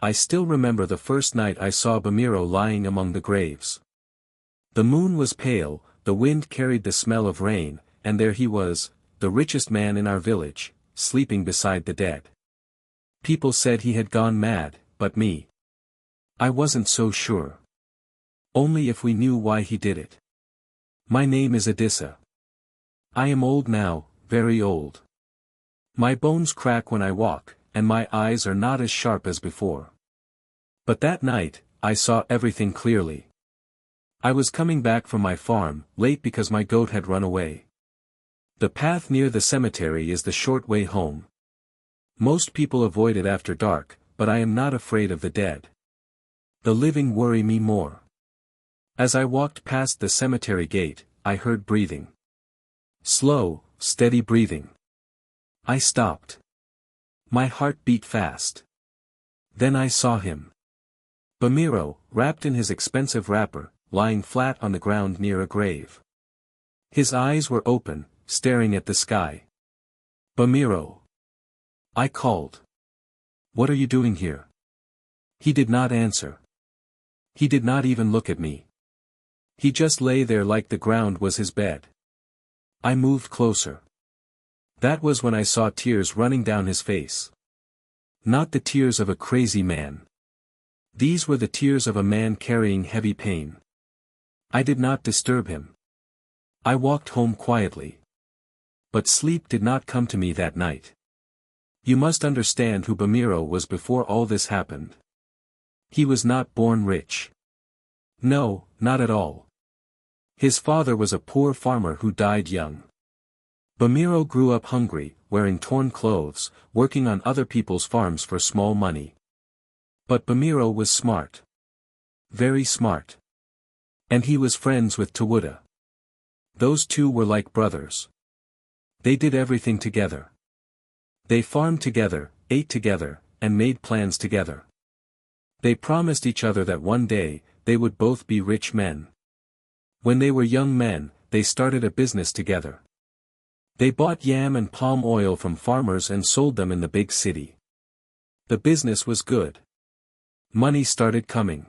I still remember the first night I saw Bamiro lying among the graves. The moon was pale, the wind carried the smell of rain, and there he was, the richest man in our village, sleeping beside the dead. People said he had gone mad, but me. I wasn't so sure. Only if we knew why he did it. My name is Adissa. I am old now, very old. My bones crack when I walk, and my eyes are not as sharp as before. But that night, I saw everything clearly. I was coming back from my farm, late because my goat had run away. The path near the cemetery is the short way home. Most people avoid it after dark, but I am not afraid of the dead. The living worry me more. As I walked past the cemetery gate, I heard breathing. Slow, steady breathing. I stopped. My heart beat fast. Then I saw him. Bamiro, wrapped in his expensive wrapper, lying flat on the ground near a grave. His eyes were open, staring at the sky. Bamiro. I called. What are you doing here? He did not answer. He did not even look at me. He just lay there like the ground was his bed. I moved closer. That was when I saw tears running down his face. Not the tears of a crazy man. These were the tears of a man carrying heavy pain. I did not disturb him. I walked home quietly. But sleep did not come to me that night. You must understand who Bamiro was before all this happened. He was not born rich. No, not at all. His father was a poor farmer who died young. Bamiro grew up hungry, wearing torn clothes, working on other people's farms for small money. But Bamiro was smart. Very smart. And he was friends with Tawuda. Those two were like brothers. They did everything together. They farmed together, ate together, and made plans together. They promised each other that one day, they would both be rich men. When they were young men, they started a business together. They bought yam and palm oil from farmers and sold them in the big city. The business was good. Money started coming.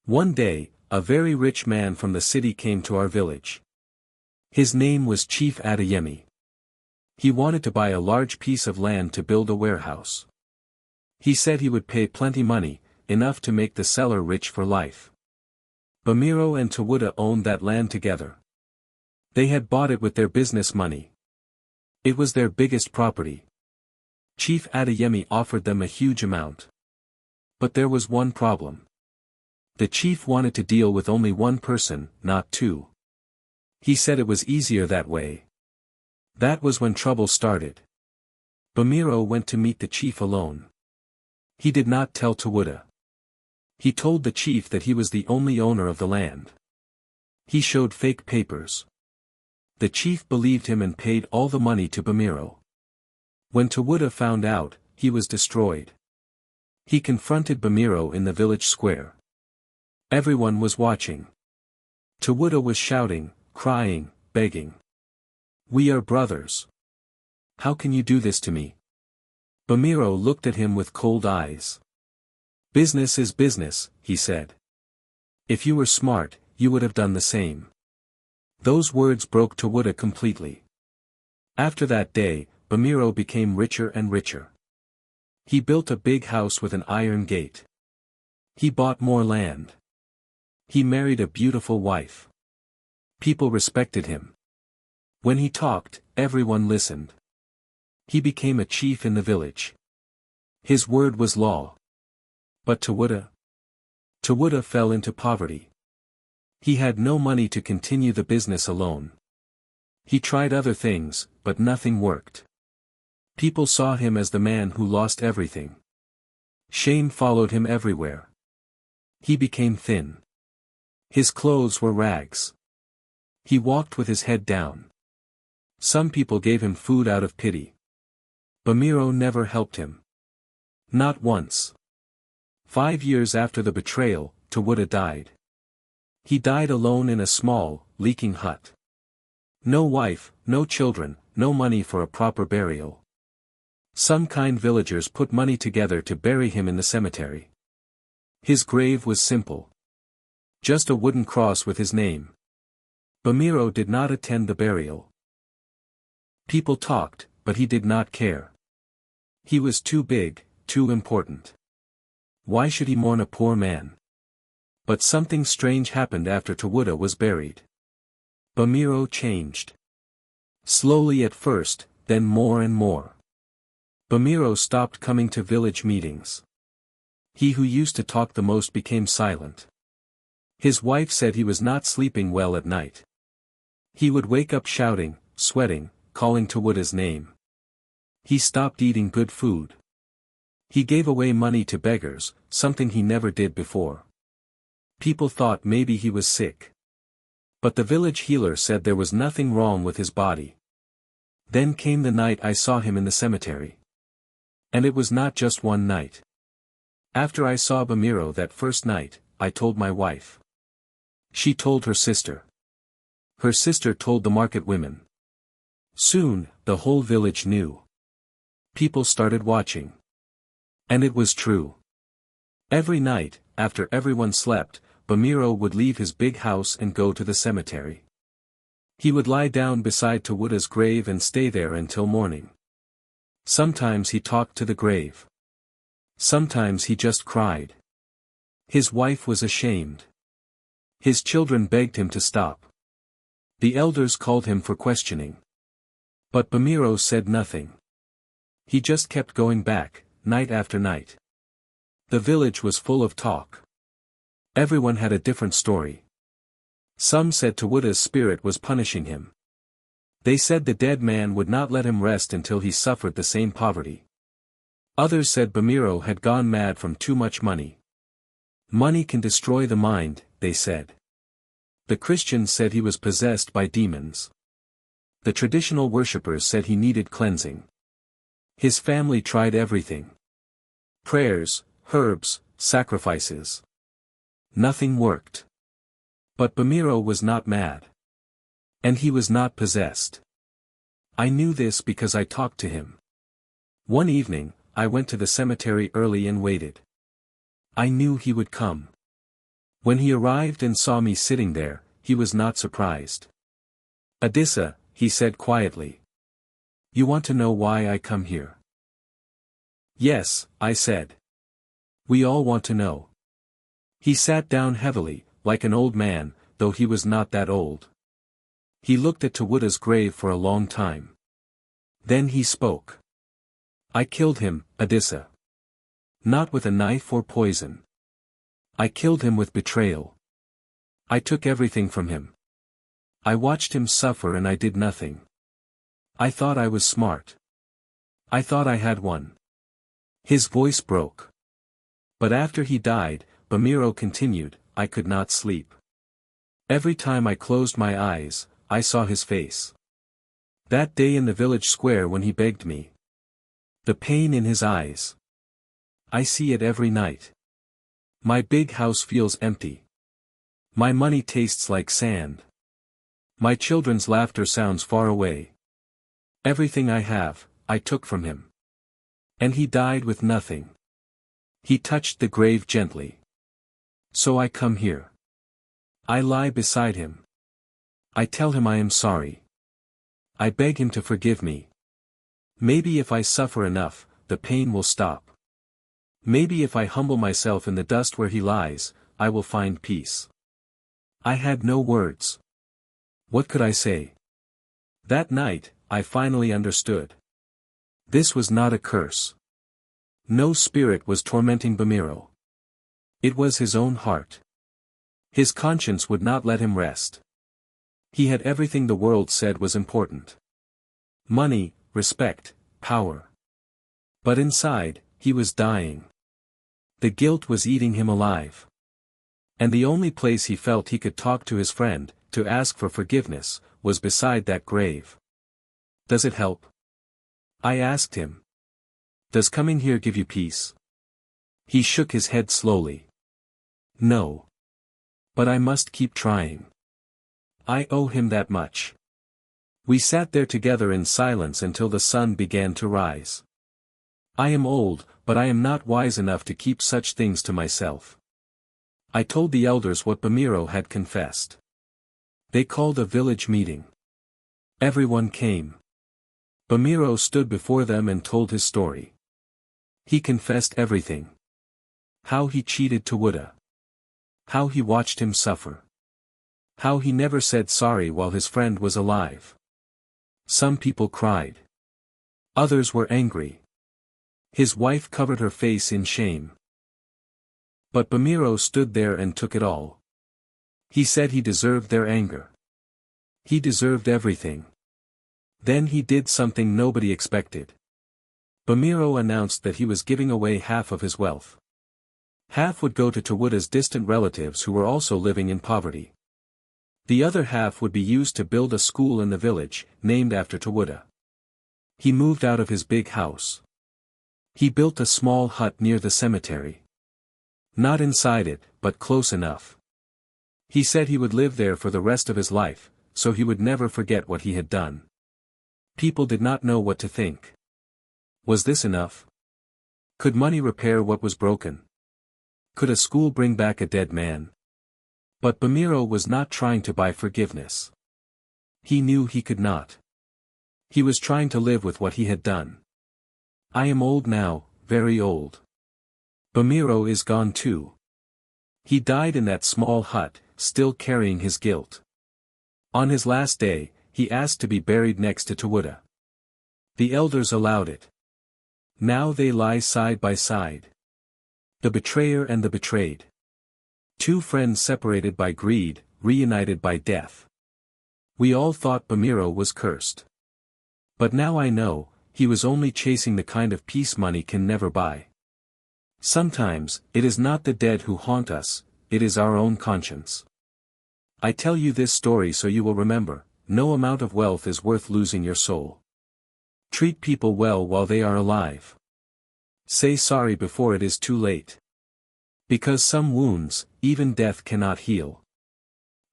One day, a very rich man from the city came to our village. His name was Chief Adeyemi. He wanted to buy a large piece of land to build a warehouse. He said he would pay plenty money, enough to make the seller rich for life. Bamiro and Tawuda owned that land together. They had bought it with their business money. It was their biggest property. Chief Adeyemi offered them a huge amount. But there was one problem. The chief wanted to deal with only one person, not two. He said it was easier that way. That was when trouble started. Bamiro went to meet the chief alone. He did not tell Tawuda. He told the chief that he was the only owner of the land. He showed fake papers. The chief believed him and paid all the money to Bamiro. When Tawuda found out, he was destroyed. He confronted Bamiro in the village square. Everyone was watching. Tawuda was shouting, crying, begging. We are brothers. How can you do this to me? Bamiro looked at him with cold eyes. Business is business, he said. If you were smart, you would have done the same. Those words broke Tawuda completely. After that day, Bamiro became richer and richer. He built a big house with an iron gate. He bought more land. He married a beautiful wife. People respected him. When he talked, everyone listened. He became a chief in the village. His word was law. But Tawuda fell into poverty. He had no money to continue the business alone. He tried other things, but nothing worked. People saw him as the man who lost everything. Shame followed him everywhere. He became thin. His clothes were rags. He walked with his head down. Some people gave him food out of pity. Bamiro never helped him. Not once. 5 years after the betrayal, Tawuda died. He died alone in a small, leaking hut. No wife, no children, no money for a proper burial. Some kind villagers put money together to bury him in the cemetery. His grave was simple. Just a wooden cross with his name. Bamiro did not attend the burial. People talked, but he did not care. He was too big, too important. Why should he mourn a poor man? But something strange happened after Tawuda was buried. Bamiro changed. Slowly at first, then more and more. Bamiro stopped coming to village meetings. He who used to talk the most became silent. His wife said he was not sleeping well at night. He would wake up shouting, sweating, calling Tawuda's name. He stopped eating good food. He gave away money to beggars, something he never did before. People thought maybe he was sick. But the village healer said there was nothing wrong with his body. Then came the night I saw him in the cemetery. And it was not just one night. After I saw Bamiro that first night, I told my wife. She told her sister. Her sister told the market women. Soon, the whole village knew. People started watching. And it was true. Every night, after everyone slept, Bamiro would leave his big house and go to the cemetery. He would lie down beside Tawuda's grave and stay there until morning. Sometimes he talked to the grave. Sometimes he just cried. His wife was ashamed. His children begged him to stop. The elders called him for questioning. But Bamiro said nothing. He just kept going back, night after night. The village was full of talk. Everyone had a different story. Some said Tawuda's spirit was punishing him. They said the dead man would not let him rest until he suffered the same poverty. Others said Bamiro had gone mad from too much money. Money can destroy the mind, they said. The Christians said he was possessed by demons. The traditional worshippers said he needed cleansing. His family tried everything. Prayers, herbs, sacrifices. Nothing worked. But Bamiro was not mad. And he was not possessed. I knew this because I talked to him. One evening, I went to the cemetery early and waited. I knew he would come. When he arrived and saw me sitting there, he was not surprised. Adisa, he said quietly. You want to know why I come here? Yes, I said. We all want to know. He sat down heavily, like an old man, though he was not that old. He looked at Tawuda's grave for a long time. Then he spoke. I killed him, Adisa. Not with a knife or poison. I killed him with betrayal. I took everything from him. I watched him suffer and I did nothing. I thought I was smart. I thought I had won. His voice broke. But after he died, Bamiro continued, I could not sleep. Every time I closed my eyes, I saw his face. That day in the village square when he begged me. The pain in his eyes. I see it every night. My big house feels empty. My money tastes like sand. My children's laughter sounds far away. Everything I have, I took from him. And he died with nothing. He touched the grave gently. So I come here. I lie beside him. I tell him I am sorry. I beg him to forgive me. Maybe if I suffer enough, the pain will stop. Maybe if I humble myself in the dust where he lies, I will find peace. I had no words. What could I say? That night, I finally understood. This was not a curse. No spirit was tormenting Bamiro. It was his own heart. His conscience would not let him rest. He had everything the world said was important. Money, respect, power. But inside, he was dying. The guilt was eating him alive. And the only place he felt he could talk to his friend, to ask for forgiveness, was beside that grave. Does it help? I asked him. Does coming here give you peace? He shook his head slowly. No. But I must keep trying. I owe him that much. We sat there together in silence until the sun began to rise. I am old, but I am not wise enough to keep such things to myself. I told the elders what Bamiro had confessed. They called a village meeting. Everyone came. Bamiro stood before them and told his story. He confessed everything. How he cheated Tawuda. How he watched him suffer. How he never said sorry while his friend was alive. Some people cried. Others were angry. His wife covered her face in shame. But Bamiro stood there and took it all. He said he deserved their anger. He deserved everything. Then he did something nobody expected. Bamiro announced that he was giving away half of his wealth. Half would go to Tawuda's distant relatives who were also living in poverty. The other half would be used to build a school in the village, named after Tawuda. He moved out of his big house. He built a small hut near the cemetery. Not inside it, but close enough. He said he would live there for the rest of his life, so he would never forget what he had done. People did not know what to think. Was this enough? Could money repair what was broken? Could a school bring back a dead man? But Bamiro was not trying to buy forgiveness. He knew he could not. He was trying to live with what he had done. I am old now, very old. Bamiro is gone too. He died in that small hut, still carrying his guilt. On his last day, he asked to be buried next to Tawuda. The elders allowed it. Now they lie side by side. The betrayer and the betrayed. Two friends separated by greed, reunited by death. We all thought Bamiro was cursed. But now I know, he was only chasing the kind of peace money can never buy. Sometimes, it is not the dead who haunt us, it is our own conscience. I tell you this story so you will remember, no amount of wealth is worth losing your soul. Treat people well while they are alive. Say sorry before it is too late. Because some wounds, even death cannot heal.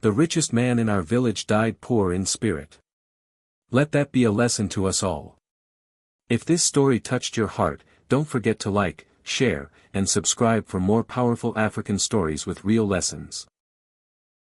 The richest man in our village died poor in spirit. Let that be a lesson to us all. If this story touched your heart, don't forget to like, share, and subscribe for more powerful African stories with real lessons.